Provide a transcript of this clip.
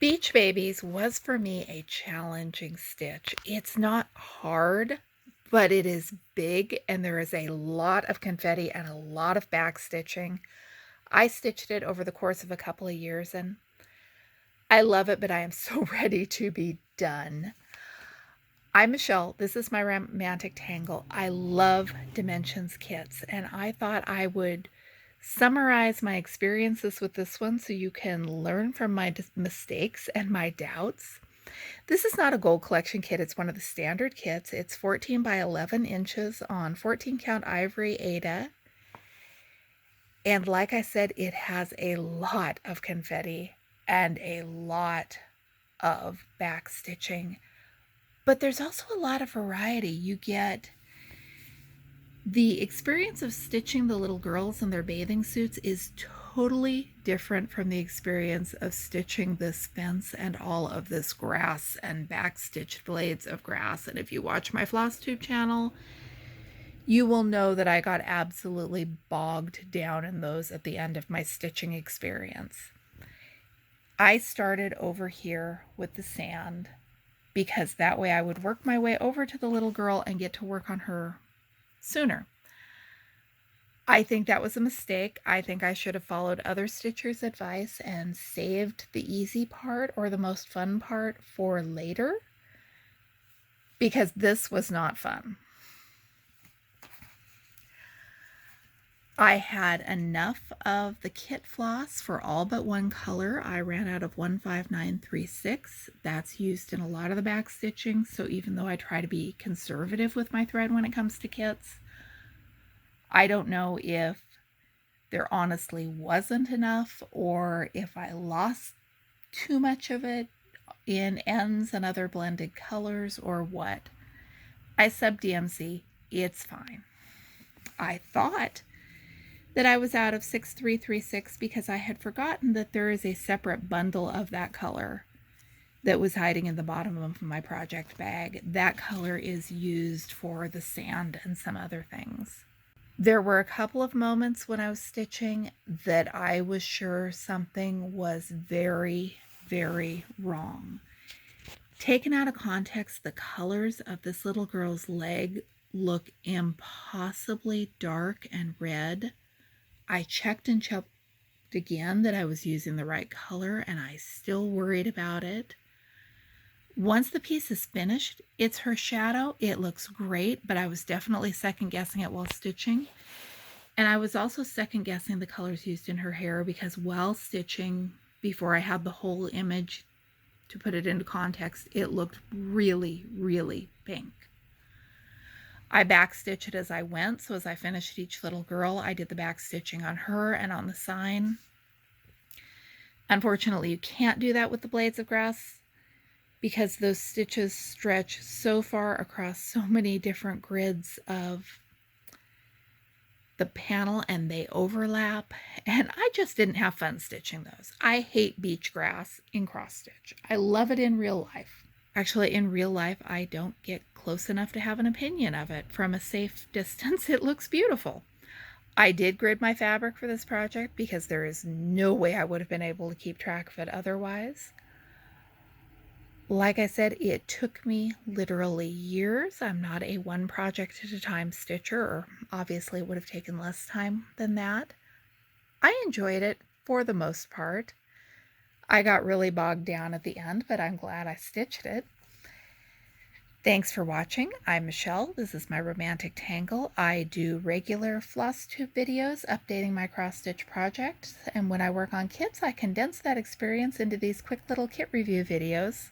Beach Babies was for me a challenging stitch. It's not hard, but it is big and there is a lot of confetti and a lot of back stitching. I stitched it over the course of a couple of years and I love it, but I am so ready to be done. I'm Michelle. This is my romantic tangle. I love Dimensions kits, and I thought I would summarize my experiences with this one so you can learn from my mistakes and my doubts. This is not a gold collection kit. It's one of the standard kits. It's 14 by 11 inches on 14 count ivory Aida. And like I said, it has a lot of confetti and a lot of back stitching. But there's also a lot of variety. You get the experience of stitching the little girls in their bathing suits is totally different from the experience of stitching this fence and all of this grass and back stitched blades of grass. And if you watch my floss tube channel, you will know that I got absolutely bogged down in those at the end of my stitching experience. I started over here with the sand because that way I would work my way over to the little girl and get to work on her sooner. I think that was a mistake. I think I should have followed other stitchers' advice and saved the easy part or the most fun part for later, because this was not fun. I had enough of the kit floss for all but one color. I ran out of 15936. That's used in a lot of the back stitching, so even though I try to be conservative with my thread when it comes to kits, I don't know if there honestly wasn't enough or if I lost too much of it in ends and other blended colors or what. I sub DMC, it's fine. I thought that I was out of 6336 because I had forgotten that there is a separate bundle of that color that was hiding in the bottom of my project bag. That color is used for the sand and some other things. There were a couple of moments when I was stitching that I was sure something was very, very wrong. Taken out of context, the colors of this little girl's leg look impossibly dark and red. I checked and checked again that I was using the right color, and I still worried about it. Once the piece is finished, it's her shadow. It looks great, but I was definitely second guessing it while stitching. And I was also second guessing the colors used in her hair because while stitching, before I had the whole image to put it into context, it looked really, really pink. I backstitched it as I went, so as I finished each little girl, I did the back stitching on her and on the sign. Unfortunately, you can't do that with the blades of grass because those stitches stretch so far across so many different grids of the panel and they overlap, and I just didn't have fun stitching those. I hate beach grass in cross stitch. I love it in real life. Actually, in real life, I don't get close enough to have an opinion of it. From a safe distance, it looks beautiful. I did grid my fabric for this project because there is no way I would have been able to keep track of it otherwise. Like I said, it took me literally years. I'm not a one project at a time stitcher, or obviously it would have taken less time than that. I enjoyed it for the most part. I got really bogged down at the end, but I'm glad I stitched it. Thanks for watching. I'm Michelle. This is my romantic tangle. I do regular floss tube videos updating my cross stitch projects, and when I work on kits, I condense that experience into these quick little kit review videos.